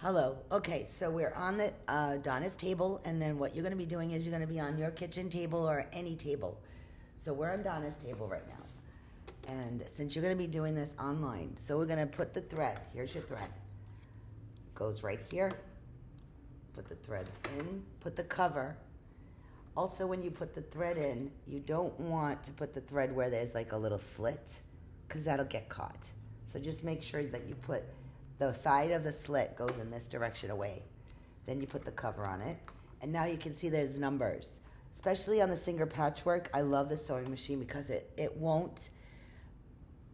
Hello. Okay, so we're on the Donna's table, and then what you're going to be doing is you're going to be on your kitchen table or any table. So we're on Donna's table right now. And since you're going to be doing this online, so we're going to put the thread. Here's your thread. Goes right here. Put the thread in. Put the cover. Also, when you put the thread in, you don't want to put the thread where there's like a little slit, because that'll get caught. So just make sure that you put the side of the slit goes in this direction away. Then you put the cover on it. And now you can see there's numbers. Especially on the Singer Patchwork, I love the sewing machine because it won't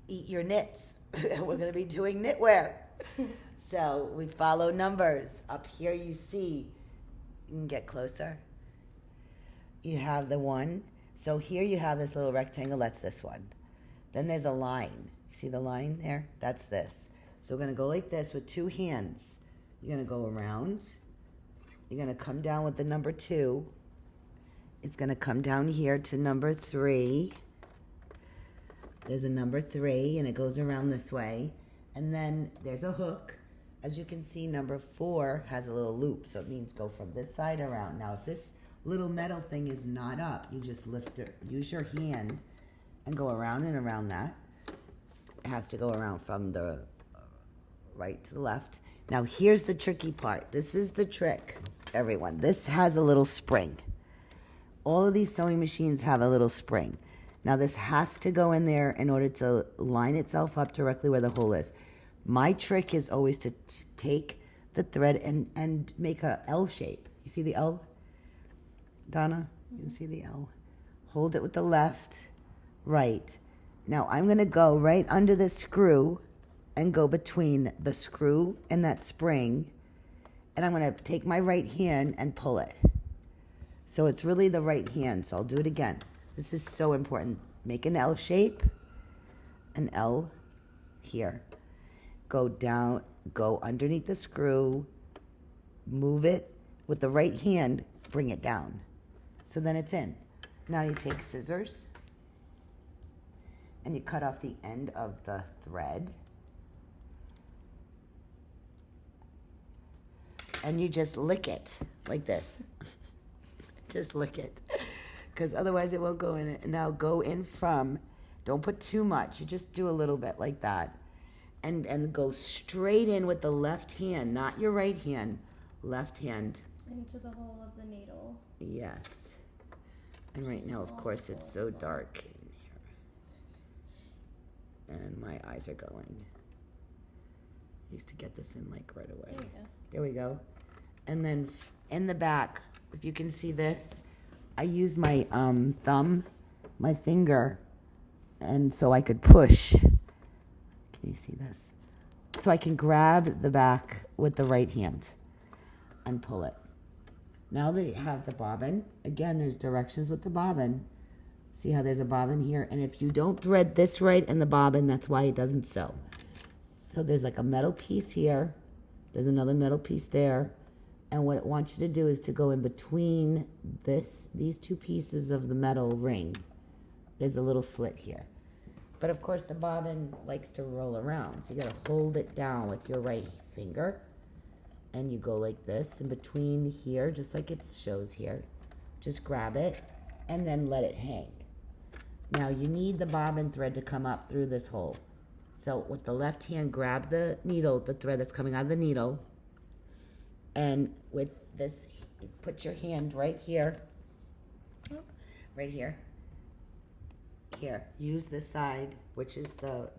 eat your knits. We're going to be doing knitwear. So we follow numbers. Up here you see, you can get closer. You have the one. So here you have this little rectangle, that's this one. Then there's a line. You see the line there? That's this. So we're going to go like this with two hands. You're going to go around. You're going to come down with the number 2. It's going to come down here to number 3. There's a number 3, and it goes around this way. And then there's a hook. As you can see, number 4 has a little loop, so it means go from this side around. Now, if this little metal thing is not up, you just lift it, use your hand, and go around and around that. It has to go around from the right to the left. Now here's the tricky part. This is the trick, everyone. This has a little spring. All of these sewing machines have a little spring. Now this has to go in there in order to line itself up directly where the hole is. My trick is always to take the thread and make a L shape. You see the L? Donna, you can see the L. Hold it with the left, right. Now I'm going to go right under the screw and go between the screw and that spring, and I'm going to take my right hand and pull it. So it's really the right hand, so I'll do it again. This is so important. Make an L shape, an L here. Go down, go underneath the screw, move it with the right hand, bring it down. So then it's in. Now you take scissors and you cut off the end of the thread. And you just lick it like this. Just lick it. Because otherwise it won't go in it. Now go in from, don't put too much. You just do a little bit like that. And go straight in with the left hand, not your right hand. Left hand. Into the hole of the needle. Yes. And right now, of course, it's so dark in here. And my eyes are going. I used to get this in like right away. There we go. There we go. And then in the back, if you can see this, I use my thumb, my finger, and so I could push. Can you see this? So I can grab the back with the right hand and pull it. Now they have the bobbin. Again, there's directions with the bobbin. See how there's a bobbin here? And if you don't thread this right in the bobbin, that's why it doesn't sew. So there's like a metal piece here. There's another metal piece there. And what it wants you to do is to go in between these two pieces of the metal ring. There's a little slit here. But of course the bobbin likes to roll around. So you gotta hold it down with your right finger. And you go like this in between here, just like it shows here. Just grab it and then let it hang. Now you need the bobbin thread to come up through this hole. So with the left hand, grab the needle, the thread that's coming out of the needle. And with this, put your hand right here. Right here. Here, use this side, which is the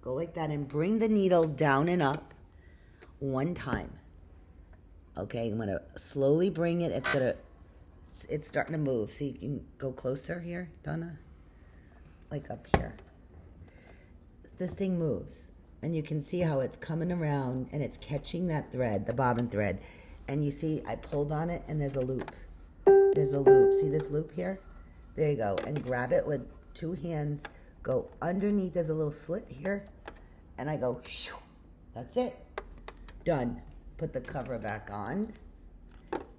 go like that, and bring the needle down and up one time. Okay, I'm gonna slowly bring it. It's starting to move. So you can go closer here, Donna. Like up here. This thing moves, and you can see how it's coming around and it's catching that thread, the bobbin thread. And you see I pulled on it and there's a loop. There's a loop. See this loop here? There you go. And grab it with 2 hands. Go underneath. There's a little slit here. And I go, shoo. That's it. Done. Put the cover back on.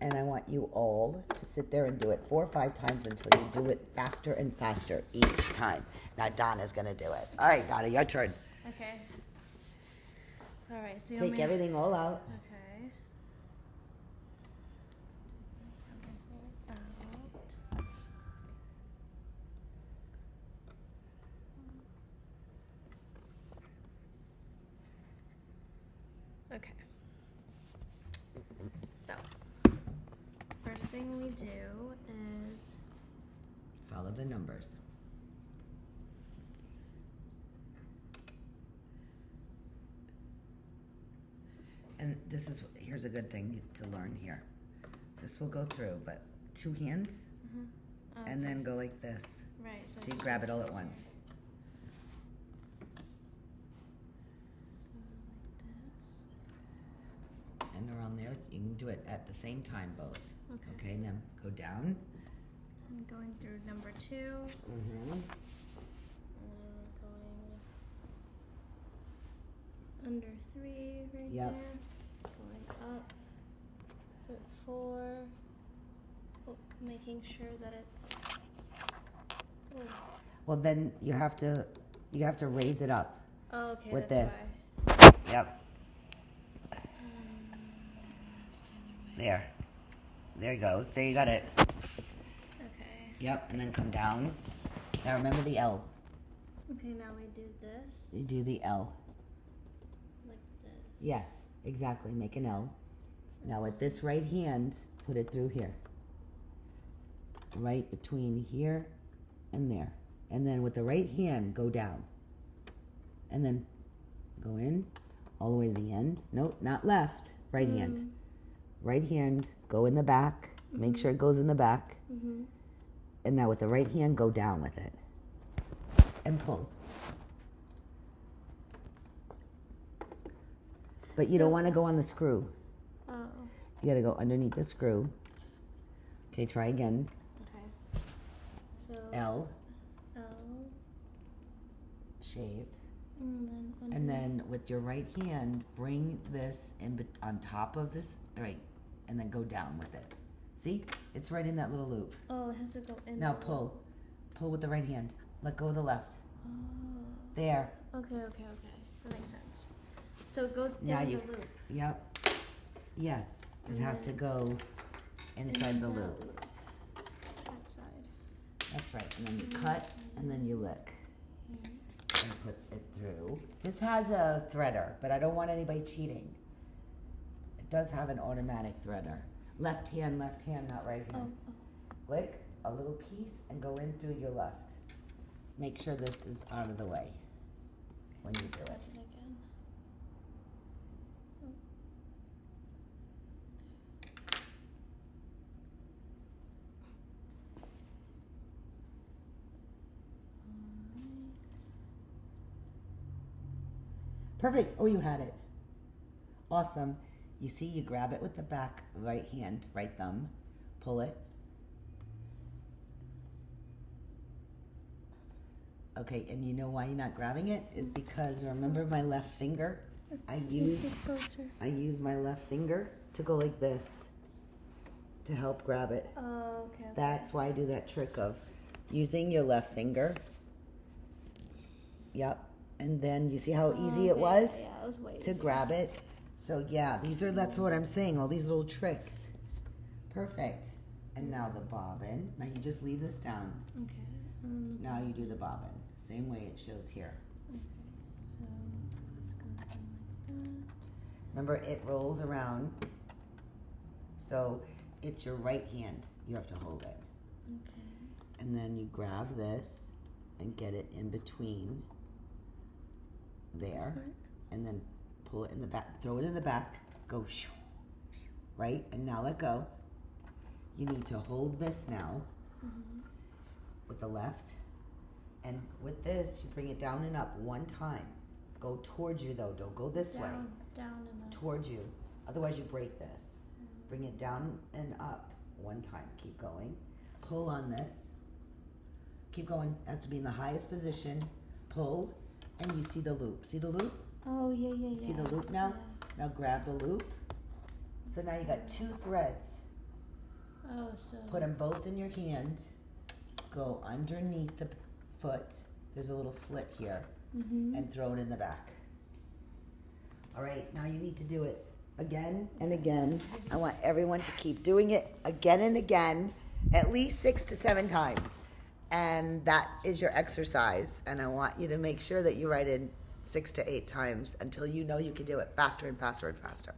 And I want you all to sit there and do it 4 or 5 times until you do it faster and faster each time. Now Donna's going to do it. All right, Donna, your turn. Okay. All right. So Take everything all out. Okay. first thing we do is follow the numbers. And here's a good thing to learn here. This will go through, but 2 hands, and then go like this. Right. So you grab it all at once. So like this. And around there, you can do it at the same time, both. Okay. And then go down. I'm going through number 2. Mm-hmm. And going under 3 right Yep. there. Going up to 4. Oh, making sure that it's. Oh. Well, then you have to raise it up Oh, okay. with that's this. Yep. Why. There. There it goes. There you got it. Okay. Yep. And then come down. Now remember the L. Okay, now we do this. You do the L. Like this. Yes, exactly. Make an L. Now with this right hand, put it through here. Right between here and there. And then with the right hand, go down. And then go in all the way to the end. Nope, not left. Right hand. Right hand, go in the back. Make sure it goes in the back. And now with the right hand, go down with it. And pull. But you don't want to go on the screw. Oh. You got to go underneath the screw. Okay, try again. Okay. So L L. shape. And And then with your right hand, bring this on top of this, right, and then go down with it. See? It's right in that little loop. Oh, it has to go in. Now pull. Pull with the right hand. Let go of the left. Oh. There. Okay. That makes sense. So it goes Now in you- the loop. Yep. Yes. It has to go inside the loop. That side. That's right. And then you cut, and then you lick. And put it through. This has a threader, but I don't want anybody cheating. It does have an automatic threader. Left hand, not right hand. Lick a little piece and go in through your left. Make sure this is out of the way when you do it. Again. Perfect. Oh, you had it. Awesome. You see, you grab it with the back right hand, right thumb, pull it. Okay, and you know why you're not grabbing it? Is because remember my left finger? I use my left finger to go like this to help grab it. Oh, okay. That's why I do that trick of using your left finger. Yep. And then you see how easy it was Yeah, it was way to easier. grab it. So yeah, that's what I'm saying, all these little tricks. Perfect. And now the bobbin. Now you just leave this down. Okay. Now you do the bobbin. Same way it shows here. Okay. So it's going like that. Remember, it rolls around. So it's your right hand. You have to hold it. Okay. And then you grab this and get it in between there. And then pull it in the back. Throw it in the back. Go shoo. Right? And now let go. You need to hold this now with the left. And with this, you bring it down and up one time. Go towards you though. Don't go this way. Down and up. Towards you. Otherwise you break this. Bring it down and up one time. Keep going. Pull on this. Keep going. Has to be in the highest position. Pull. And you see the loop. See the loop? Oh, yeah. See the loop now? Yeah. Now grab the loop. So now you got 2 threads. Oh, so. Put them both in your hand. Go underneath the foot. There's a little slit here. And throw it in the back. All right, now you need to do it again and again. I want everyone to keep doing it again and again, at least 6 to 7 times. And that is your exercise. And I want you to make sure that you write in 6 to 8 times until you know you can do it faster and faster and faster.